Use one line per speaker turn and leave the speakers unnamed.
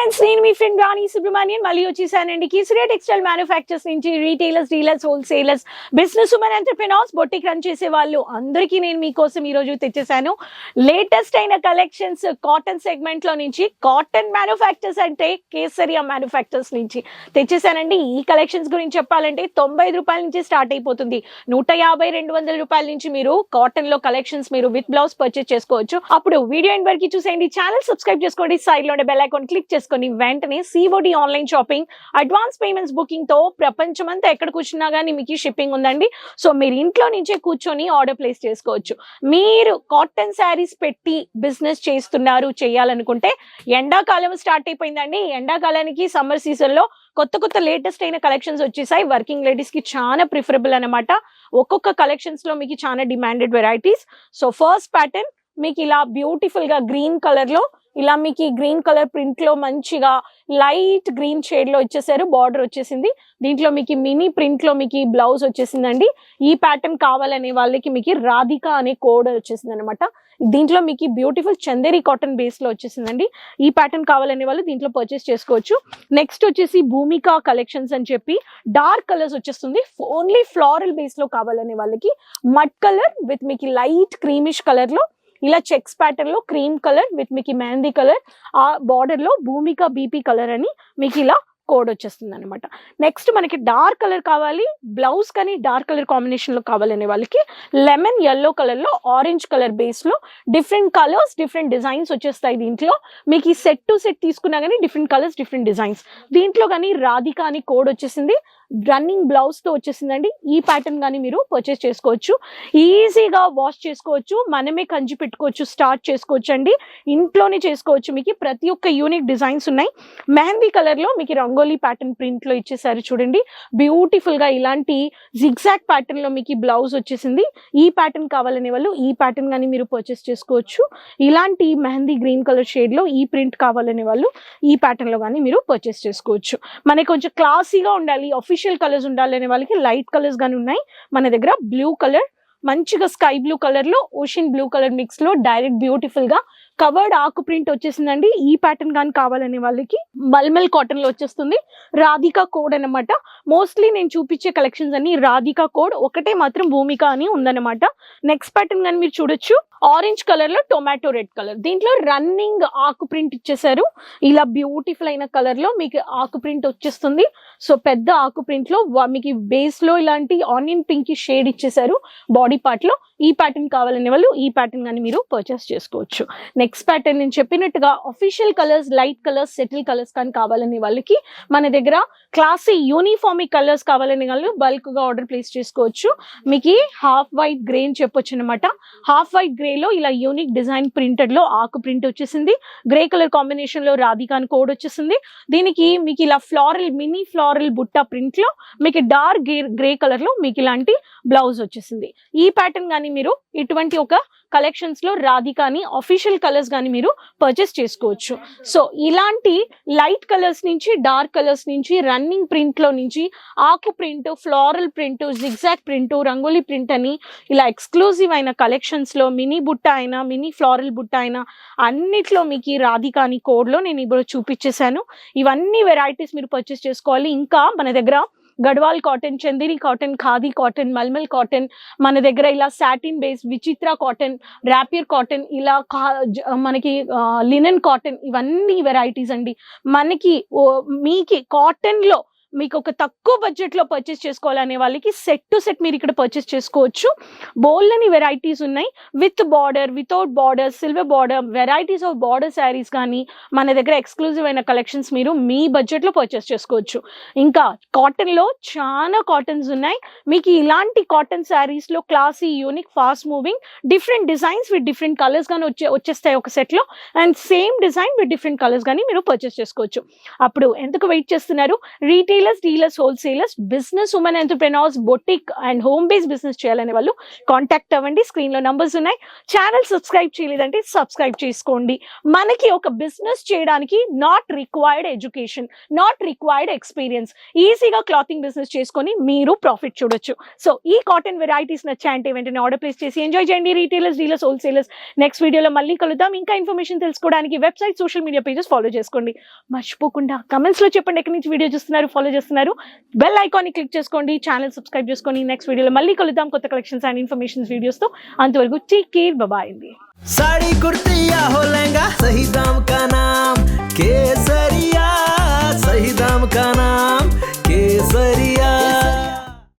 Friends, నేను మీ friend రాణి సుబ్రహ్మణ్యన్ మళ్ళీ వచ్చేసానండి. కిసిరియా టెక్స్టైల్ మ్యానుఫ్యాక్చర్స్ నుంచి retailers, dealers, wholesalers, business women, entrepreneurs, boutique run చేసే వాళ్ళు అందరికీ నేను మీకోసం ఈ రోజు తెచ్చేసాను లేటెస్ట్ అయిన కలెక్షన్స్. కాటన్ సెగ్మెంట్ లో నుంచి కాటన్ మ్యానుఫ్యాక్చర్స్ అంటే కేసరియా మ్యానుఫ్యాక్చర్స్ నుంచి తెచ్చేసానండి. ఈ కలెక్షన్స్ గురించి చెప్పాలంటే 95 రూపాయల నుంచి స్టార్ట్ అయిపోతుంది. 150-200 రూపాయల నుంచి మీరు కాటన్ లో కలెక్షన్స్ మీరు విత్ బ్లౌజ్ పర్చేస్ చేసుకోవచ్చు. అప్పుడు వీడియో ఎండ్ వరకు చూసేయండి. ఛానల్ సబ్స్క్రైబ్ చేసుకోండి. సైడ్ లో బెల్ ఐకాన్ క్లిక్ చేసుకొని వెంటనే COD online shopping, advance payments booking తో ప్రపంచమంతా ఎక్కడ కూర్చున్నా కానీ మీకు షిప్పింగ్ ఉందండి. సో మీరు ఇంట్లో నుంచే కూర్చొని ఆర్డర్ ప్లేస్ చేసుకోవచ్చు. మీరు కాటన్ శారీస్ పెట్టి బిజినెస్ చేయాలనుకుంటే ఎండాకాలం స్టార్ట్ అయిపోయిందండి. ఎండాకాలానికి సమ్మర్ సీజన్ లో కొత్త లేటెస్ట్ అయిన కలెక్షన్స్ వచ్చేసాయి. వర్కింగ్ లేడీస్ కి చాలా ప్రిఫరబుల్ అనమాట. ఒక్కొక్క కలెక్షన్స్ లో మీకు చాలా demanded varieties. So first pattern మీకు ఇలా బ్యూటిఫుల్ గా గ్రీన్ కలర్ లో, ఇలా మీకు గ్రీన్ కలర్ ప్రింట్ లో మంచిగా లైట్ గ్రీన్ షేడ్ లో ఇచ్చేసారు. బార్డర్ వచ్చేసింది. దీంట్లో మీకు మినీ ప్రింట్ లో మీకు బ్లౌజ్ వచ్చేసిందండి. ఈ ప్యాటర్న్ కావాలనే వాళ్ళకి మీకు రాధిక అనే కోడ్ వచ్చేసింది అనమాట. దీంట్లో మీకు బ్యూటిఫుల్ చందేరి కాటన్ బేస్ లో వచ్చేసిందండి. ఈ ప్యాటర్న్ కావాలనే వాళ్ళు దీంట్లో పర్చేస్ చేసుకోవచ్చు. నెక్స్ట్ వచ్చేసి భూమిక కలెక్షన్స్ అని చెప్పి డార్క్ కలర్స్ వచ్చేస్తుంది. ఓన్లీ ఫ్లోరల్ బేస్ లో కావాలనే వాళ్ళకి మడ్ కలర్ విత్ మీకు లైట్ క్రీమిష్ కలర్ లో, ఇలా చెక్స్ ప్యాటర్న్ లో క్రీమ్ కలర్ విత్ మీకు మెహందీ కలర్, ఆ బార్డర్ లో భూమిక బీపీ కలర్ అని మీకు ఇలా కోడ్ వచ్చేస్తుంది అనమాట. నెక్స్ట్ మనకి డార్క్ కలర్ కావాలి, బ్లౌజ్ కానీ డార్క్ కలర్ కాంబినేషన్ లో కావాలనే వాళ్ళకి లెమన్ ఎల్లో కలర్ లో, ఆరెంజ్ కలర్ బేస్ లో డిఫరెంట్ కలర్స్, డిఫరెంట్ డిజైన్స్ వచ్చేస్తాయి. దీంట్లో మీకు ఈ సెట్ టు సెట్ తీసుకున్నా కానీ డిఫరెంట్ కలర్స్, డిఫరెంట్ డిజైన్స్. దీంట్లో కానీ రాధిక అని కోడ్ వచ్చేసింది. రన్నింగ్ బ్లౌజ్ తో వచ్చేసిందండి. ఈ ప్యాటర్న్ కానీ మీరు పర్చేస్ చేసుకోవచ్చు. ఈజీగా వాష్ చేసుకోవచ్చు, మనమే కంచి పెట్టుకోవచ్చు, స్టార్ట్ చేసుకోవచ్చు అండి. ఇంట్లోనే చేసుకోవచ్చు. మీకు ప్రతి ఒక్క యూనిక్ డిజైన్స్ ఉన్నాయి. మెహందీ కలర్ లో మీకు రంగోలీ ప్యాటర్న్ ప్రింట్ లో ఇచ్చేసారు చూడండి. బ్యూటిఫుల్ గా ఇలాంటి జిగ్జాగ్ ప్యాటర్న్ లో మీకు బ్లౌజ్ వచ్చేసింది. ఈ ప్యాటర్న్ కావాలనే వాళ్ళు ఈ ప్యాటర్న్ కానీ మీరు పర్చేస్ చేసుకోవచ్చు. ఇలాంటి మెహందీ గ్రీన్ కలర్ షేడ్ లో ఈ ప్రింట్ కావాలనే వాళ్ళు ఈ ప్యాటర్న్ లో కానీ మీరు పర్చేస్ చేసుకోవచ్చు. మనకి కొంచెం క్లాసీగా ఉండాలి, అఫీషియల్ కలర్స్ ఉండాలనే వాళ్ళకి లైట్ కలర్స్ గానీ ఉన్నాయి మన దగ్గర. బ్లూ కలర్, మంచిగా స్కై బ్లూ కలర్ లో ఓషన్ బ్లూ కలర్ మిక్స్ లో డైరెక్ట్ బ్యూటిఫుల్ గా కవర్డ్ ఆకు ప్రింట్ వచ్చేసిందండి. ఈ ప్యాటర్న్ కానీ కావాలనే వాళ్ళకి మల్మల్ కాటన్ లో వచ్చేస్తుంది. రాధిక కోడ్ అనమాట. మోస్ట్లీ నేను చూపించే కలెక్షన్స్ అన్ని రాధిక కోడ్, ఒకటే మాత్రం భూమిక అని ఉందన్నమాట. నెక్స్ట్ ప్యాటర్న్ కానీ మీరు చూడొచ్చు. ఆరెంజ్ కలర్ లో టొమాటో రెడ్ కలర్, దీంట్లో రన్నింగ్ ఆకు ప్రింట్ ఇచ్చేసారు. ఇలా బ్యూటిఫుల్ అయిన కలర్ లో మీకు ఆకు ప్రింట్ వచ్చేస్తుంది. సో పెద్ద ఆకు ప్రింట్ లో మీకు బేస్ లో ఇలాంటి ఆనియన్ పింక్ షేడ్ ఇచ్చేసారు బాడీ పార్ట్ లో. ఈ ప్యాటర్న్ కావాలనే వాళ్ళు ఈ ప్యాటర్న్ కానీ మీరు పర్చేస్ చేసుకోవచ్చు. నెక్స్ట్ ప్యాటర్న్ నేను చెప్పినట్టుగా official colours, light colours, settle colours కానీ కావాలనే వాళ్ళకి మన దగ్గర క్లాసీ యూనిఫామిక్ కలర్స్ కావాలనే వాళ్ళు బల్క్ గా ఆర్డర్ ప్లేస్ చేసుకోవచ్చు. మీకు హాఫ్ వైట్ గ్రే అని చెప్పొచ్చు అనమాట. హాఫ్ వైట్ గ్రే లో ఇలా యూనిక్ డిజైన్ ప్రింటెడ్ లో ఆకు ప్రింట్ వచ్చేసింది. గ్రే కలర్ కాంబినేషన్ లో రాధిక అని కోడ్ వచ్చేసింది. దీనికి మీకు ఇలా ఫ్లోరల్, మినీ ఫ్లోరల్ బుట్ట ప్రింట్ లో మీకు డార్క్ గ్రే కలర్ లో మీకు ఇలాంటి బ్లౌజ్ వచ్చేసింది. ఈ ప్యాటర్న్ కానీ మీరు ఇటువంటి ఒక కలెక్షన్స్ లో రాధిక అని అఫీషియల్ కలర్స్ కానీ మీరు పర్చేస్ చేసుకోవచ్చు. సో ఇలాంటి లైట్ కలర్స్ నుంచి, డార్క్ కలర్స్ నుంచి, రన్నింగ్ ప్రింట్ లో నుంచి ఆకు print, floral print, zigzag print, rangoli print అని ఇలా ఎక్స్క్లూజివ్ అయిన కలెక్షన్స్ లో మినీ బుట్ట అయినా, మినీ ఫ్లోరల్ బుట్ట అయినా అన్నిట్లో మీకు రాధిక అని కోడ్ లో నేను ఇప్పుడు చూపించేశాను. ఇవన్నీ వెరైటీస్ మీరు పర్చేస్ చేసుకోవాలి. ఇంకా మన దగ్గర Gadwal cotton, Chanderi cotton, khadi cotton, mulmul cotton, మన దగ్గర ఇలా satin base, Vichitra cotton, rapier cotton, ఇలా మనకి లినెన్ కాటన్, ఇవన్నీ వెరైటీస్ అండి. మనకి మీకు కాటన్ లో మీకు ఒక తక్కువ బడ్జెట్ లో పర్చేస్ చేసుకోవాలనే వాళ్ళకి సెట్ టు సెట్ మీరు ఇక్కడ పర్చేస్ చేసుకోవచ్చు. బోల్డ్ వెరైటీస్ ఉన్నాయి. With border, without border, silver border, varieties of border saris కానీ మన దగ్గర ఎక్స్క్లూజివ్ అయిన కలెక్షన్స్ మీరు మీ బడ్జెట్ లో పర్చేస్ చేసుకోవచ్చు. ఇంకా కాటన్ లో చాలా కాటన్స్ ఉన్నాయి. మీకు ఇలాంటి కాటన్ శారీస్ లో classy, unique, fast moving, different designs with different colours కానీ వచ్చేస్తాయి ఒక సెట్ లో. And same design with different colours కానీ మీరు పర్చేస్ చేసుకోవచ్చు. అప్పుడు ఎందుకు వెయిట్ చేస్తున్నారు? Retail retailers, dealers, wholesalers, business women entrepreneurs, boutique and home based business చేయాలనే వాళ్ళు కాంటాక్ట్ అవ్వండి. స్క్రీన్ లో నంబర్స్ ఉన్నాయి. ఛానల్ సబ్స్క్రైబ్ చేయలేదంటే సబ్స్క్రైబ్ చేసుకోండి. మనకి ఒక బిజినెస్ చేయడానికి not required education, not required experience, ఈజీగా క్లాతింగ్ బిజినెస్ చేసుకొని మీరు ప్రాఫిట్ చూడొచ్చు. సో ఈ కాటన్ వెరైటీస్ నచ్చాయంటే వెంటనే ఆర్డర్ ప్లేస్ చేసి ఎంజాయ్ చేయండి. Retailers, dealers, wholesalers. నెక్స్ట్ వీడియోలో మళ్ళీ కలుద్దాం. ఇంకా ఇన్ఫర్మేషన్ తెలుసుకోవడానికి website, social media pages follow చేసుకోండి. మర్చిపోకుండా కమెంట్స్ లో చెప్పండి ఎక్కడి నుంచి వీడియో చూస్తున్నారు, ఫాలో చేస్తున్నారు. బెల్ ఐకాన్ ని క్లిక్ చేసుకోండి, ఛానల్ సబ్స్క్రైబ్ చేసుకోండి. నెక్స్ట్ వీడియోలో మళ్ళీ కలుద్దాం కొత్త కలెక్షన్స్ అండ్ ఇన్ఫర్మేషన్ వీడియోస్ తో. అంతవరకు టేక్ కేర్, బాయ్ అండి.
साड़ी कुर्ती या हो लहंगा, सही दाम का नाम केसरिया, सही दाम का नाम।